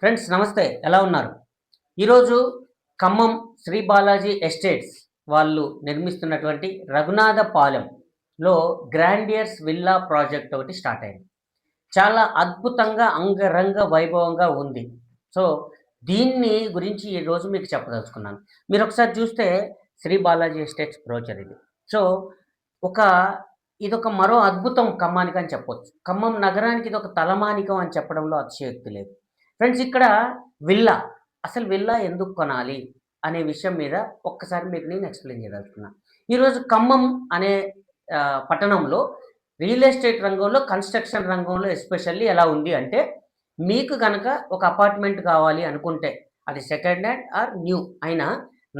Friends నమస్తే. ఎలా ఉన్నారు? ఈరోజు ఖమ్మం శ్రీ బాలాజీ ఎస్టేట్స్ వాళ్ళు నిర్మిస్తున్నటువంటి రఘునాథపాలెంలో గ్రాండియర్స్ విల్లా ప్రాజెక్ట్ ఒకటి స్టార్ట్ అయింది. చాలా అద్భుతంగా అంగరంగ వైభవంగా ఉంది. సో, దీన్ని గురించి ఈరోజు మీకు చెప్పదలుచుకున్నాను. మీరొకసారి చూస్తే శ్రీ బాలాజీ ఎస్టేట్స్ బ్రోచర్ ఇది. సో, ఒక ఇదొక మరో అద్భుతం ఖమ్మానికని చెప్పొచ్చు. ఖమ్మం నగరానికి ఇదొక తలమానికం అని చెప్పడంలో అతిశయోక్తి లేదు. ఫ్రెండ్స్ ఇక్కడ విల్లా, అసలు విల్లా ఎందుకు కొనాలి అనే విషయం మీద ఒక్కసారి మీకు నేను ఎక్స్‌ప్లెయిన్ చేయదలుచుకున్నా. ఈరోజు ఖమ్మం అనే పట్టణంలో రియల్ ఎస్టేట్ రంగంలో, కన్‌స్ట్రక్షన్ రంగంలో ఎస్పెషల్లీ ఎలా ఉంది అంటే, మీకు గనక ఒక అపార్ట్‌మెంట్ కావాలి అనుకుంటే, అది సెకండ్ హ్యాండ్ ఆర్ న్యూ అయినా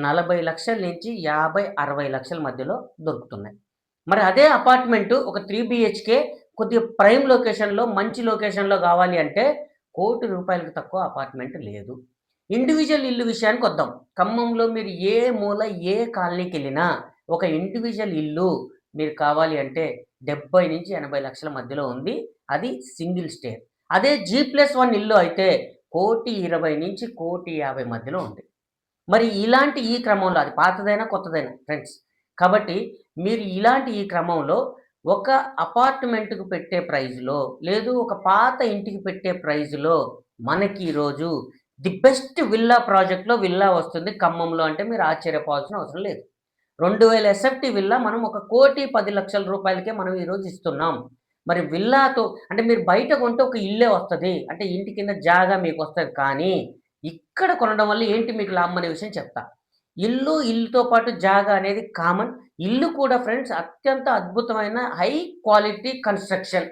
40,00,000 నుంచి 50, 60 లక్షల మధ్యలో దొరుకుతున్నాయి. మరి అదే అపార్ట్‌మెంటు ఒక 3 బీహెచ్‌కే కొద్దిగా ప్రైమ్ లొకేషన్‌లో, మంచి లొకేషన్‌లో కావాలి అంటే, ₹1,00,00,000కి తక్కువ అపార్ట్‌మెంట్ లేదు. ఇండివిడ్యువల్ ఇల్లు విషయానికొద్దాం. ఖమ్మంలో మీరు ఏ మూల, ఏ కాలనీకెళ్ళినా ఒక ఇండివిడ్యువల్ ఇల్లు మీరు కావాలి అంటే 70-80 లక్షల మధ్యలో ఉంది. అది సింగిల్ స్టేర్. అదే జీ+1 ఇల్లు అయితే 1,20,00,000-1,50,00,000 మధ్యలో ఉంది. మరి ఇలాంటి ఈ క్రమంలో అది పాతదైనా, కొత్తదైనా ఫ్రెండ్స్. కాబట్టి మీరు ఇలాంటి ఈ క్రమంలో ఒక అపార్ట్‌మెంట్‌కి పెట్టే ప్రైస్‌లో, లేదు ఒక పాత ఇంటికి పెట్టే ప్రైస్‌లో మనకి ఈరోజు ది బెస్ట్ విల్లా ప్రాజెక్ట్‌లో విల్లా వస్తుంది ఖమ్మంలో అంటే మీరు ఆశ్చర్యపోవాల్సిన అవసరం లేదు. 2000 ఎస్ఎఫ్‌టి విల్లా మనం ఒక 1,10,00,000 మనం ఈరోజు ఇస్తున్నాం. మరి విల్లాతో అంటే మీరు బయట కొంటే ఒక ఇల్లే వస్తది. అంటే ఇంటి కింద జాగా మీకొస్తది. కానీ ఇక్కడ కొనడం వల్ల ఏంటి మీకు లాభం అనే విషయం చెప్తా. ఇల్లుతో పాటు జాగా అనేది కామన్. ఇల్లు కూడా ఫ్రెండ్స్ అత్యంత అద్భుతమైన హై క్వాలిటీ కన్‌స్ట్రక్షన్.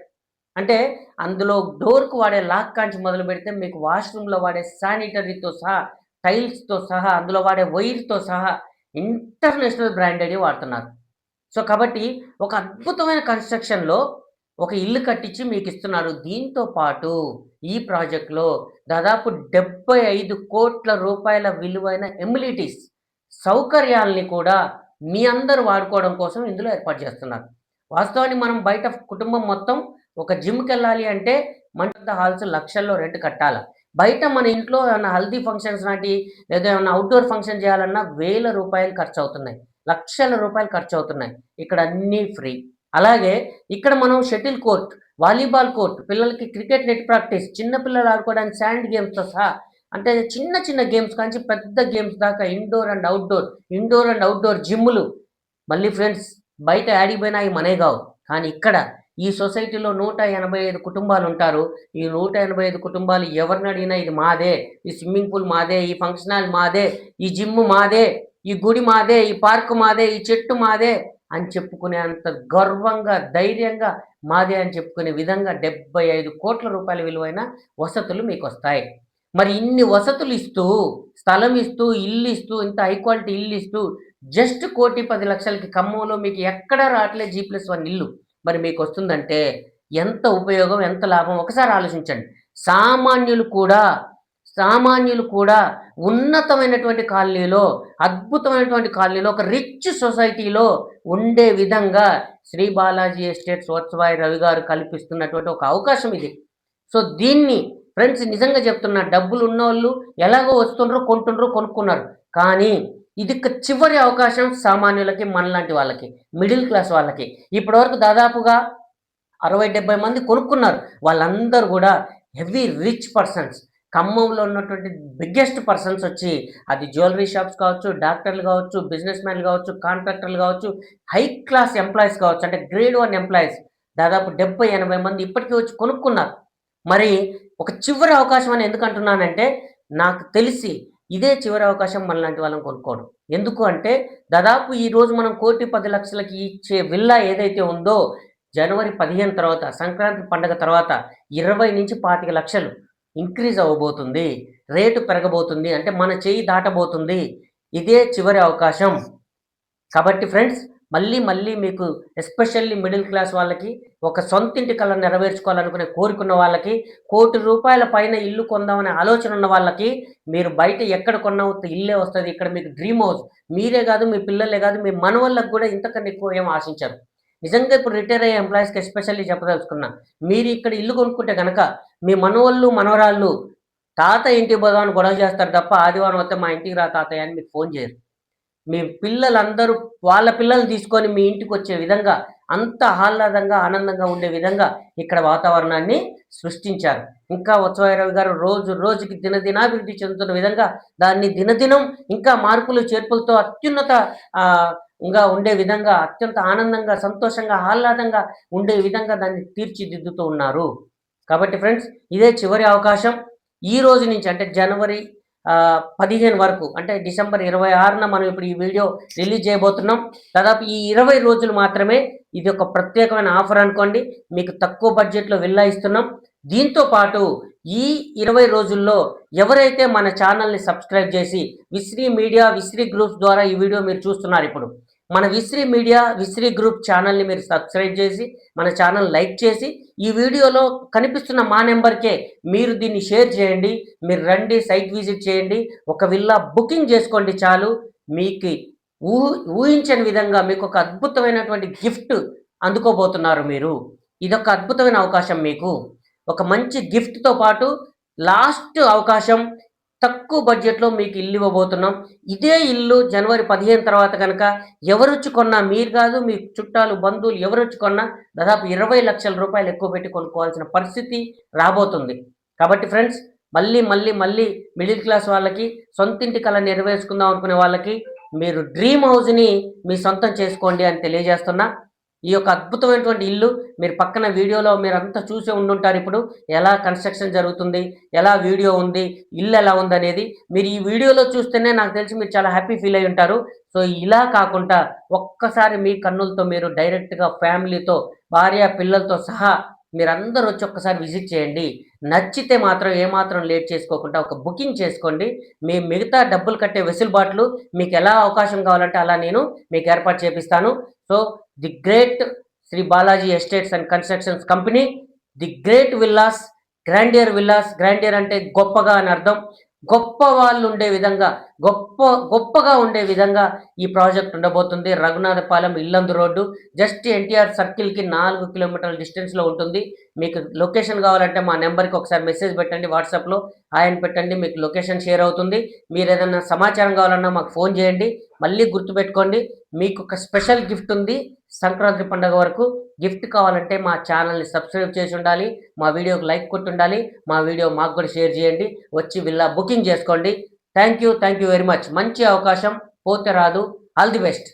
అంటే అందులో డోర్‌కి వాడే లాక్ కాంచి మొదలుపెడితే మీకు వాష్‌రూమ్‌లో వాడే శానిటరీతో సహా, టైల్స్‌తో సహా, అందులో వాడే వైర్‌తో సహా ఇంటర్నేషనల్ బ్రాండెడే వాడుతున్నారు. సో, కాబట్టి ఒక అద్భుతమైన కన్‌స్ట్రక్షన్‌లో ఒక ఇల్లు కట్టించి మీకిస్తున్నారు. దీంతో పాటు ఈ ప్రాజెక్ట్‌లో దాదాపు రూ. 75,00,00,000 విలువైన ఎమ్యూనిటీస్ సౌకర్యాల్ని కూడా మీ అందరూ వాడుకోవడం కోసం ఇందులో ఏర్పాటు చేస్తున్నారు. వాస్తవానికి మనం బయట కుటుంబం మొత్తం ఒక జిమ్‌కెళ్ళాలి అంటే మంచి హాల్స్ లక్షల్లో రెంట్ కట్టాల. బయట మన ఇంట్లో ఏమన్నా హల్దీ ఫంక్షన్స్ లాంటియి లేదా ఏమన్నా ఔట్‌డోర్ ఫంక్షన్ చేయాలన్నా రూ. 1,000 ఖర్చవుతున్నాయి. లక్షల రూపాయలు ఖర్చవుతున్నాయి. ఇక్కడ అన్నీ ఫ్రీ. అలాగే ఇక్కడ మనం షటిల్ కోర్ట్, వాలీబాల్ కోర్ట్, పిల్లలకి క్రికెట్ నెట్ ప్రాక్టీస్, చిన్న పిల్లలు ఆడుకోవడానికి శాండ్ గేమ్స్‌తో సహా అంటే చిన్న చిన్న గేమ్స్ కాంచి పెద్ద గేమ్స్ దాకా ఇండోర్ అండ్ ఔట్‌డోర్ జిమ్‌లు. మళ్ళీ ఫ్రెండ్స్ బయట యాడికి పోయినా అయి మనయి గావు. కానీ ఇక్కడ ఈ సొసైటీలో 185 కుటుంబాలుంటారు. ఈ 185 కుటుంబాలు ఎవరినడిగినా ఇది మాదే, ఈ స్విమ్మింగ్ పూల్ మాదే, ఈ ఫంక్షన్ హాల్ మాదే, ఈ జిమ్ మాదే, ఈ గుడి మాదే, ఈ పార్క్ మాదే, ఈ చెట్టు మాదే అని చెప్పుకునేంత గర్వంగా, ధైర్యంగా మాదే అని చెప్పుకునే విధంగా రూ. 75,00,00,000 విలువైన వసతులు మీకొస్తాయి. మరి ఇన్ని వసతులిస్తూ, స్థలమిస్తూ, ఇల్లిస్తూ, ఇంత హై క్వాలిటీ ఇల్లిస్తూ జస్ట్ 1,10,00,000కి ఖమ్మంలో మీకు ఎక్కడా రావట్లేదు జీ+1 ఇల్లు. మరి మీకొస్తుందంటే ఎంత ఉపయోగం, ఎంత లాభం ఒకసారి ఆలోచించండి. సామాన్యులు కూడా, సామాన్యులు కూడా ఉన్నతమైనటువంటి కాలనీలో, అద్భుతమైనటువంటి కాలనీలో, ఒక రిచ్ సొసైటీలో ఉండే విధంగా శ్రీ బాలాజీ ఎస్టేట్స్ వత్సవాయి రవి గారు కల్పిస్తున్నటువంటి ఒక అవకాశం ఇది. సో, దీన్ని ఫ్రెండ్స్ నిజంగా చెప్తున్నా డబ్బులున్నోళ్ళు ఎలాగో వస్తుండ్రు, కొంటుండ్రు, కొనుక్కున్నారు. కానీ ఇదిక చివరి అవకాశం సామాన్యులకి, మనలాంటి వాళ్ళకి, మిడిల్ క్లాస్ వాళ్ళకి. ఇప్పటివరకు దాదాపుగా 60, 70 మంది కొనుక్కున్నారు. వాళ్ళందరూ గూడా హెవీ రిచ్ పర్సన్స్. ఖమ్మంలో ఉన్నటువంటి బిగ్గెస్ట్ పర్సన్స్ వచ్చి అది జ్యువెల్లరీ షాప్స్ కావచ్చు, డాక్టర్లు గావచ్చు, బిజినెస్ మ్యాన్‌లు గావచ్చు, కాంట్రాక్టర్లు గావచ్చు, హై క్లాస్ ఎంప్లాయీస్ కావచ్చు. అంటే గ్రేడ్ 1 ఎంప్లాయీస్ దాదాపు 70, 80 మంది ఇప్పటికే వచ్చి కొనుక్కున్నారు. మరి ఒక చివరి అవకాశం అని ఎందుకంటున్నానంటే, నాకు తెలిసి ఇదే చివరి అవకాశం మనలాంటి వాళ్ళం కొనుక్కోవడం. ఎందుకు అంటే, దాదాపు ఈరోజు మనం 1,10,00,000కి ఇచ్చే విల్లా ఏదైతే ఉందో, జనవరి 15 తర్వాత, సంక్రాంతి పండగ తర్వాత 20,00,000-25,00,000 ఇంక్రీజ్ అవ్వబోతుంది. రేటు పెరగబోతుంది. అంటే మన చెయ్యి దాటబోతుంది. ఇదే చివరి అవకాశం. కాబట్టి ఫ్రెండ్స్ మళ్ళీ మీకు ఎస్పెషల్లీ మిడిల్ క్లాస్ వాళ్ళకి, ఒక సొంతింటి కల నెరవేర్చుకోవాలనుకునే కోరికున్న వాళ్ళకి, ₹1,00,00,000 పైన ఇల్లు కొందామనే ఆలోచన ఉన్న వాళ్ళకి, మీరు బయట ఎక్కడ కొన్నా ఇల్లే వస్తది. ఇక్కడ మీకు డ్రీమ్ హౌస్. మీరే గాదు, మీ పిల్లలే గాదు, మీ మనవళ్ళకి గూడా ఇంతకన్నా ఎక్కువ ఏం ఆశించరు. నిజంగా ఇప్పుడు రిటైర్ అయ్యే ఎంప్లాయీస్‌కి ఎస్పెషల్లీ చెప్పదలుచుకున్నా. మీరు ఇక్కడ ఇల్లు కొనుక్కుంటే గనక, మీ మనవళ్ళు, మనవరాళ్ళు తాతయ్య ఇంటికి పోదామని గొడవ చేస్తారు తప్ప, ఆదివారం వస్తే మా ఇంటికి రా తాతయ్య అని మీకు ఫోను చేయరు. మీ పిల్లలందరూ వాళ్ళ పిల్లల్ని తీసుకొని మీ ఇంటికొచ్చే విధంగా, అంత ఆహ్లాదంగా, ఆనందంగా ఉండే విధంగా ఇక్కడ వాతావరణాన్ని సృష్టించారు. ఇంకా ఉత్సవాయిరావు గారు రోజు రోజుకి దినదినాభివృద్ధి చెందుతున్న విధంగా దాన్ని దినదినం ఇంకా మార్పులు, చేర్పులతో అత్యున్నత ఇంగా ఉండే విధంగా, అత్యంత ఆనందంగా, సంతోషంగా, ఆహ్లాదంగా ఉండే విధంగా దాన్ని తీర్చిదిద్దుతూ ఉన్నారు. కాబట్టి ఫ్రెండ్స్, ఇదే చివరి అవకాశం. ఈ రోజు నుంచి అంటే జనవరి 15 వరకు, అంటే డిసెంబర్ 26న మనం ఇప్పుడు ఈ వీడియో రిలీజ్ చేయబోతున్నాం. దాదాపు ఈ 20 రోజులు మాత్రమే ఇది ఒక ప్రత్యేకమైన ఆఫర్ అనుకోండి. మీకు తక్కువ బడ్జెట్‌లో విల్లా ఇస్తున్నాం. దీంతో పాటు ఈ 20 రోజుల్లో ఎవరైతే మన ఛానల్‌ని సబ్స్క్రైబ్ చేసి విశ్రీ మీడియా, విశ్రీ గ్రూప్స్ ద్వారా ఈ వీడియో మీరు చూస్తున్నారిప్పుడు. మన విశ్రీ మీడియా, విశ్రీ గ్రూప్ ఛానల్‌ని మీరు సబ్స్క్రైబ్ చేసి, మన ఛానల్ లైక్ చేసి, ఈ వీడియోలో కనిపిస్తున్న మా నెంబర్‌కే మీరు దీన్ని షేర్ చేయండి. మీరు రండి, సైట్ విజిట్ చేయండి. ఒక విల్లా బుకింగ్ చేసుకోండి చాలు. మీకి ఊహించని విధంగా మీకొక అద్భుతమైనటువంటి గిఫ్ట్ అందుకోబోతున్నారు మీరు. ఇదొక అద్భుతమైన అవకాశం మీకు. ఒక మంచి గిఫ్ట్‌తో పాటు లాస్ట్ అవకాశం, తక్కువ బడ్జెట్‌లో మీకు ఇల్లు ఇవ్వబోతున్నాం. ఇదే ఇల్లు జనవరి 15 తర్వాత గనక ఎవరొచ్చి కొన్నా, మీరు కాదు, మీ చుట్టాలు, బంధువులు ఎవరొచ్చి కొన్నా దాదాపు 20,00,000 ఎక్కువ పెట్టి కొనుక్కోవాల్సిన పరిస్థితి రాబోతుంది. కాబట్టి ఫ్రెండ్స్, మళ్ళీ మిడిల్ క్లాస్ వాళ్ళకి, సొంతింటి కల నెరవేర్చుకుందాం అనుకునే వాళ్ళకి మీరు డ్రీమ్ హౌస్‌ని మీ సొంతం చేసుకోండి అని తెలియజేస్తున్నా. ఈ యొక్క అద్భుతమైనటువంటి ఇల్లు మీరు పక్కన వీడియోలో మీరంతా చూసే ఉండుంటారు ఇప్పుడు. ఎలా కన్‌స్ట్రక్షన్ జరుగుతుంది, ఎలా వీడియో ఉంది, ఇల్లు ఎలా ఉందనేది. మీరు ఈ వీడియోలో చూస్తేనే నాకు తెలిసి మీరు చాలా హ్యాపీ ఫీల్ అయ్యి ఉంటారు. సో, ఇలా కాకుండా ఒక్కసారి మీ కన్నులతో మీరు డైరెక్ట్‌గా ఫ్యామిలీతో, భార్య, పిల్లలతో సహా మీరందరూ వచ్చి ఒక్కసారి విజిట్ చేయండి. నచ్చితే మాత్రం ఏమాత్రం లేట్ చేసుకోకుండా ఒక బుకింగ్ చేసుకోండి. మీ మిగతా డబ్బులు కట్టే వెసులుబాట్లు మీకెలా అవకాశం కావాలంటే అలా నేను మీకు ఏర్పాటు చేపిస్తాను. So, the great Shri Balaji estates and constructions company, the great villas, grandeur villas, grandeur అంటే గొప్పగా అని అర్థం. గొప్ప వాళ్ళు ఉండే విధంగా, గొప్పగా ఉండే విధంగా ఈ ప్రాజెక్ట్ ఉండబోతుంది. రఘునాథపాలెం ఇల్లందు రోడ్డు, జస్ట్ ఎన్టీఆర్ సర్కిల్‌కి 4 కిలోమీటర్ల డిస్టెన్స్‌లో ఉంటుంది. మీకు లొకేషన్ కావాలంటే మా నెంబర్‌కి ఒకసారి మెసేజ్ పెట్టండి వాట్సాప్‌లో. హాయ్ అని పెట్టండి. మీకు లొకేషన్ షేర్ అవుతుంది. మీరేదన్నా సమాచారం కావాలన్నా మాకు ఫోన్ చేయండి. మళ్ళీ గుర్తుపెట్టుకోండి, మీకొక స్పెషల్ గిఫ్ట్ ఉంది. సంక్రాంతి పండుగ వరకు గిఫ్ట్ కావాలంటే మా ఛానల్‌ని సబ్స్క్రైబ్ చేసి ఉండాలి. మా వీడియోకి లైక్ కొట్టి ఉండాలి. మా వీడియో మాకు కూడా షేర్ చేయండి. వచ్చి విల్లా బుకింగ్ చేసుకోండి. Thank you very much. మంచి అవకాశం పోతే రాదు. All the best.